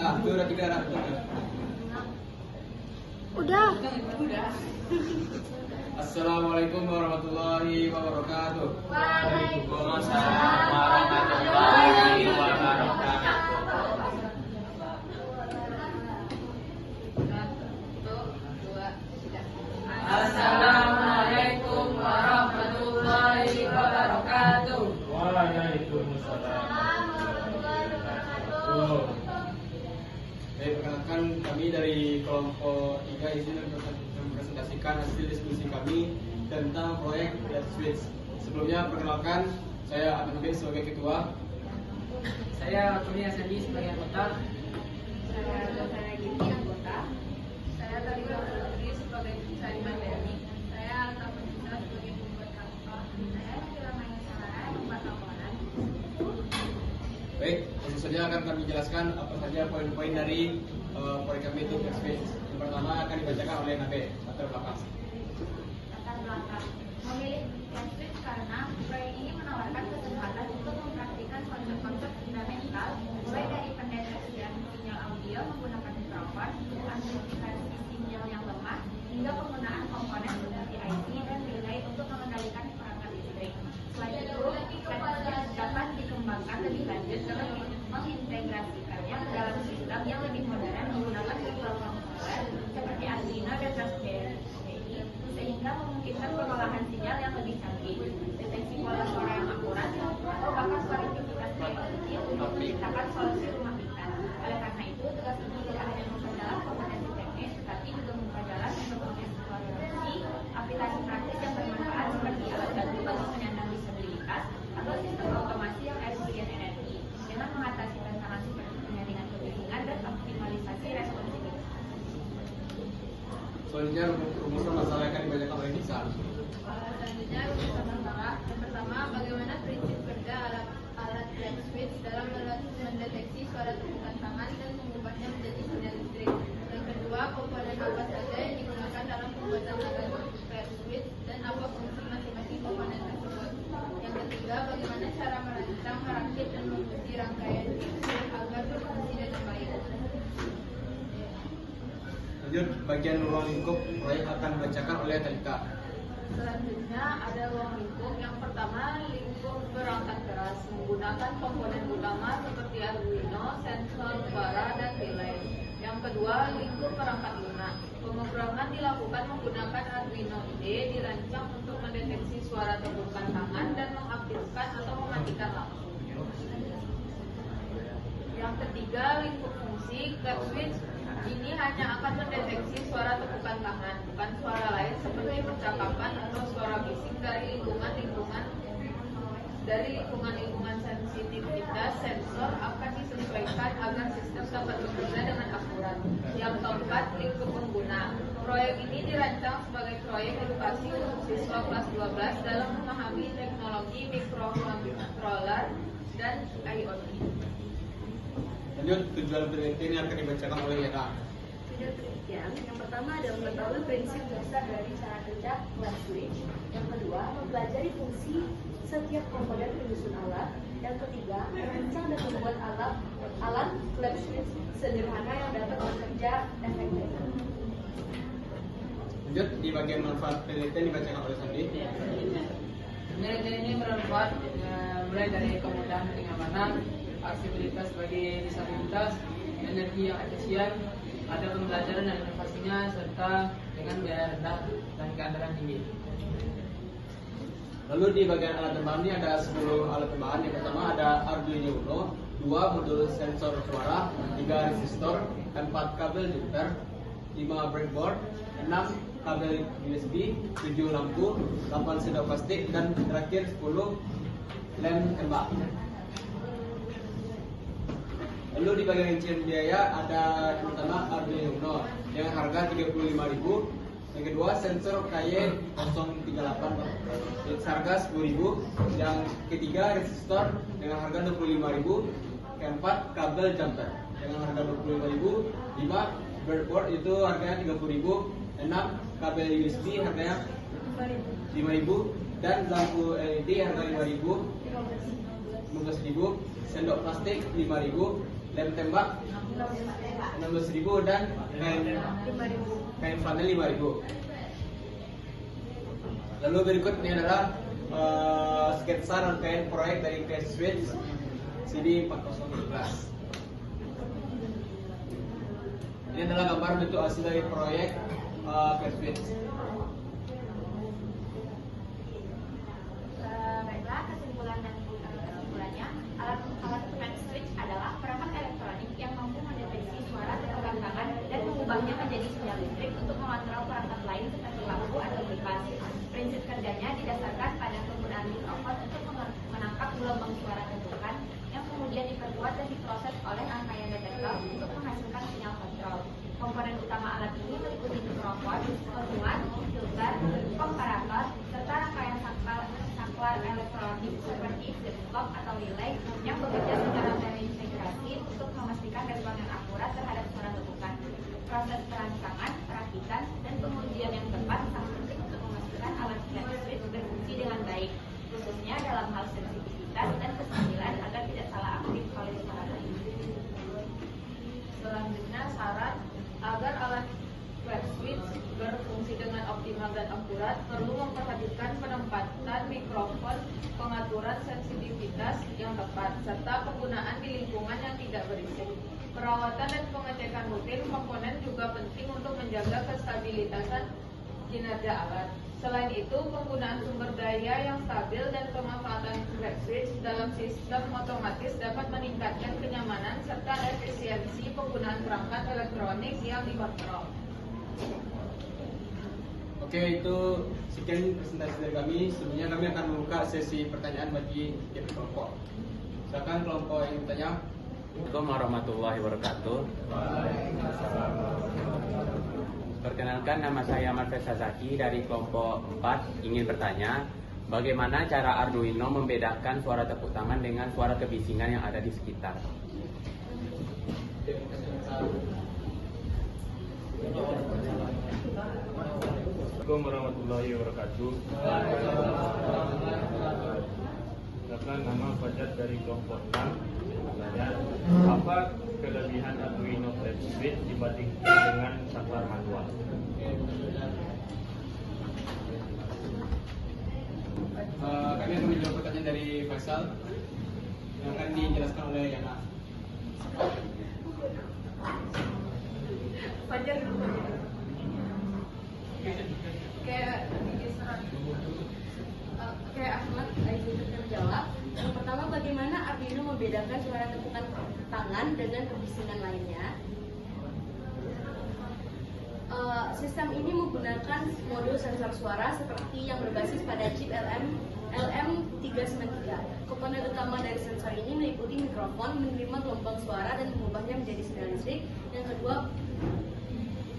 Itu udah 3 anak. Udah. Assalamualaikum warahmatullahi wabarakatuh. Waalaikumsalam warahmatullahi wabarakatuh. Assalamualaikum warahmatullahi wabarakatuh. Waalaikumsalam warahmatullahi wabarakatuh. Perkenalkan kami dari kelompok 3 izin mempresentasikan hasil diskusi kami tentang proyek Let's Switch. Sebelumnya perkenalkan, saya Ahmad Nubin sebagai ketua. Saya Kurnia Sandi sebagai anggota. Saya Gini anggota. Saya Talita Putri sebagai siswa materi. Saya Alta Putri sebagai pembuat kantor. Saya Kira Mayanasara pembuat laporan. Baik, langsung saja akan kami jelaskan apa saja poin-poin dari proyek kami itu Let's Switch. Yang pertama akan dibacakan oleh Nabe, latar belakang. Latar belakang. Memilih Let's Switch karena proyek ini menawarkan kesempatan untuk mempraktikkan konsep-konsep fundamental mulai dari pendeteksian sinyal audio menggunakan mikrofon, amplifikasi sinyal yang lemah, hingga penggunaan komponen seperti IC dan relay untuk mengendalikan perangkat listrik. Selain itu, Let's Switch dapat dikembangkan lebih lanjut dengan mengintegrasikannya ke dalam sistem yang lebih modern menggunakan platform software seperti Arduino dan Raspberry Pi, sehingga memungkinkan pengolahan sinyal yang lebih canggih, deteksi pola suara yang akurat, atau bahkan kualifikasi kecil untuk menciptakan solusi rumah tangga. Oleh karena itu, tugas ini tidak hanya memperdalam kompetensi teknis, tetapi juga memperdalam untuk mengeksplorasi aplikasi praktis yang bermanfaat seperti alat bantu bagi penyandang disabilitas atau sistem otomasi yang efisien energi dengan mengatasi tantangan seperti penyaringan kebingungan dan optimalisasi responsivitas. Selanjutnya rumusan masalah yang akan dibacakan oleh Nisa. Selanjutnya rumusan masalah. Yang pertama, bagaimana prinsip kerja alat Let's Switch dalam mendeteksi suara tepukan tangan dan mengubahnya menjadi sinyal listrik. Yang kedua, komponen apa saja yang digunakan dalam pembuatan alat Let's Switch dan apa fungsi masing-masing komponen tersebut. Yang ketiga, bagaimana cara merancang, merakit, dan menguji rangkaian chip agar berfungsi dengan baik. Lanjut, bagian ruang lingkup proyek akan dibacakan oleh Talita. Selanjutnya ada ruang lingkup. Yang pertama, lingkup perangkat keras menggunakan komponen utama seperti Arduino, sensor, suara, dan relay. Yang kedua, lingkup perangkat lunak. Pemrograman dilakukan menggunakan Arduino IDE dirancang untuk mendeteksi suara tepukan tangan dan mengaktifkan atau mematikan lampu. Yang ketiga, lingkup fungsi. Let's Switch ini hanya akan mendeteksi suara tepukan tangan, bukan suara lain seperti percakapan atau suara bising dari lingkungan sensitivitas sensor akan disesuaikan agar sistem dapat bekerja dengan akurat. Yang keempat, lingkup pengguna. Proyek ini dirancang sebagai proyek edukasi untuk siswa kelas 12 dalam memahami teknologi microcontroller dan IoT. Lanjut, tujuan penelitian yang akan dibacakan oleh Yata. Tujuan penelitian yang pertama adalah mengetahui prinsip dasar dari cara kerja Let's Switch. Yang kedua, mempelajari fungsi setiap komponen penyusun alat. Yang ketiga, merancang dan membuat alat Let's Switch sederhana yang dapat bekerja efektif. Lanjut, di bagian manfaat penelitian dibacakan oleh Sandi. Penelitian ini bermanfaat mulai dari kemudahan kenyamanan, aksesibilitas bagi disabilitas, energi yang efisien, ada pembelajaran dan inovasinya, serta dengan biaya rendah dan keandalan tinggi. Lalu di bagian alat tambahan ini ada 10 alat tambahan. Yang pertama ada Arduino Uno, 2 modul sensor suara, 3 resistor, 4 kabel jumper, 5 breadboard, 6 kabel USB, 7 lampu, 8 sendok plastik, dan terakhir 10 lem tembak. Lalu di bagian rincian biaya ada yang pertama Arduino Uno dengan harga 35.000. Yang kedua sensor KY038 harga 10.000. Yang ketiga resistor dengan harga 25.000. Keempat kabel jumper dengan harga 25.000. 5 breadboard itu harganya 30.000. 6 kabel USB harganya 5.000 dan lampu LED harga 5.000. 15.000, sendok plastik 5.000, lem tembak 16.000 dan kain flanel 5.000. Lalu berikut ini adalah sketsa rangkaian proyek dari Clear Switch CD 4017. Ini adalah gambar bentuk hasil dari proyek Clear Switch. Baiklah, kesimpulan dan kesimpulannya, alat Clear Switch adalah perangkat elektronik yang mampu mendeteksi suara tekan tangan dan mengubahnya menjadi sinyal listrik untuk mengontrol perangkat lain seperti lampu atau kipas. Prinsip kerjanya didasarkan pada penggunaan mikrofon untuk menangkap gelombang suara tentukan yang kemudian diperkuat dan diproses oleh rangkaian detektor untuk menghasilkan sinyal kontrol. Komponen utama alat ini meliputi mikrofon, penguat, filter, komparator, serta rangkaian saklar elektronik seperti flip-flop atau relay yang bekerja secara terintegrasi untuk memastikan respon yang akurat terhadap suara tentukan. Proses perancangan, perakitan, dan pengujian yang tepat sangat penting untuk memastikan alat Clear Switch berfungsi dengan baik, khususnya dalam hal sensitivitas dan kestabilan agar tidak salah aktif oleh suara lain. Selanjutnya, syarat agar alat Clear Switch berfungsi dengan optimal dan akurat perlu memperhatikan penempatan mikrofon, pengaturan sensitivitas yang tepat, serta penggunaan di lingkungan yang tidak berisik. Perawatan dan pengecekan rutin komponen juga penting untuk menjaga kestabilitasan kinerja alat. Selain itu, penggunaan sumber daya yang stabil dan pemanfaatan Clear Switch dalam sistem otomatis dapat meningkatkan kenyamanan serta efisiensi penggunaan perangkat elektronik yang dikontrol. Oke, itu sekian presentasi dari kami. Sebelumnya kami akan membuka sesi pertanyaan bagi tiap kelompok. Silakan kelompok yang bertanya. Assalamualaikum warahmatullahi wabarakatuh. Perkenalkan, nama saya Marves Sasaki dari kelompok 4. Ingin bertanya, bagaimana cara Arduino membedakan suara tepuk tangan dengan suara kebisingan yang ada di sekitar? Assalamualaikum warahmatullahi wabarakatuh. Perkenalkan, nama Fajar dari kelompok 6. Apa kelebihan Arduino Clear Switch dibandingkan dengan saklar manual? Kami akan menjawab pertanyaan dari Faisal yang akan dijelaskan oleh Yana. Fajar kayak Ahmad terjawab. Yang pertama, bagaimana Arduino membedakan suara tepukan tangan dengan kebisingan lainnya? Sistem ini menggunakan modul sensor suara seperti yang berbasis pada chip LM393. Komponen utama dari sensor ini meliputi mikrofon, menerima gelombang suara dan mengubahnya menjadi sinyal listrik. Yang kedua,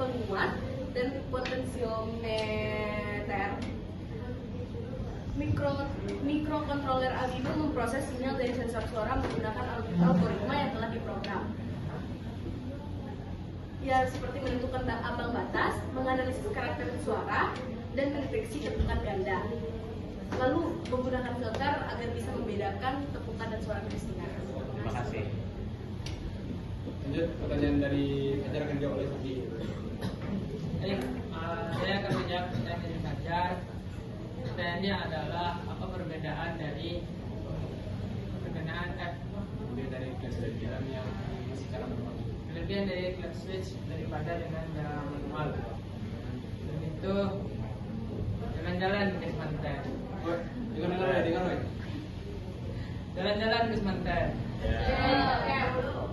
penguat dan potensiometer. Mikrokontroler Arduino memproses sinyal dari sensor suara menggunakan algoritma yang telah diprogram. Ya, seperti menentukan ambang batas, menganalisis karakter suara, dan mendeteksi tepukan ganda. Lalu menggunakan filter agar bisa membedakan tepukan dan suara kebisingan. Terima kasih. Lanjut, pertanyaan dari Fajar akan dijawab oleh Fajar. Saya akan menjawab pertanyaan dari Fajar. Pertanyaannya adalah apa perbedaan dari perkenaan dari Clear Switch yang masih cara manual. kelebihan dari Clear Switch daripada dengan cara manual. Dan itu jalan-jalan ke Semanten. Jalan-jalan ke Semanten.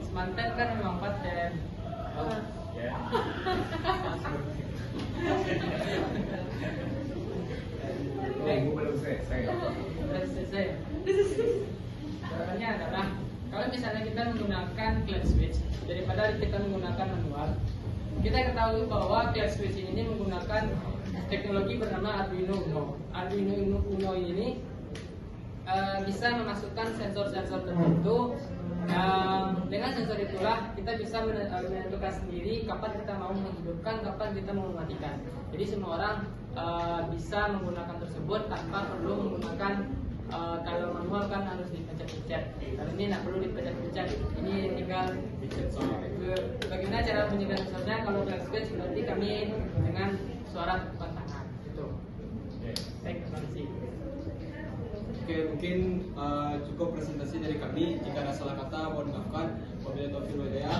Semanten kan memang paten. Belum selesai. Jawabannya adalah kalau misalnya kita menggunakan Clear Switch daripada kita menggunakan manual, kita ketahui bahwa Clear Switch ini menggunakan teknologi bernama Arduino Uno. Arduino Uno ini bisa memasukkan sensor-sensor tertentu. Dengan sensor itulah kita bisa menentukan sendiri kapan kita mau menghidupkan, kapan kita mau mematikan. Jadi semua orang bisa menggunakan tersebut tanpa perlu menggunakan kalau manual kan harus dipencet-pencet. Kalau ini nggak perlu dipencet-pencet. Ini tinggal bagaimana cara menyesuaikan suaranya. Kalau udah switch berarti kami dengan suara tepuk tangan. Gitu. Baik, terima kasih. Oke, mungkin cukup presentasi dari kami. Jika ada salah kata, mohon maafkan. Wabillahi taufiq wal hidayah.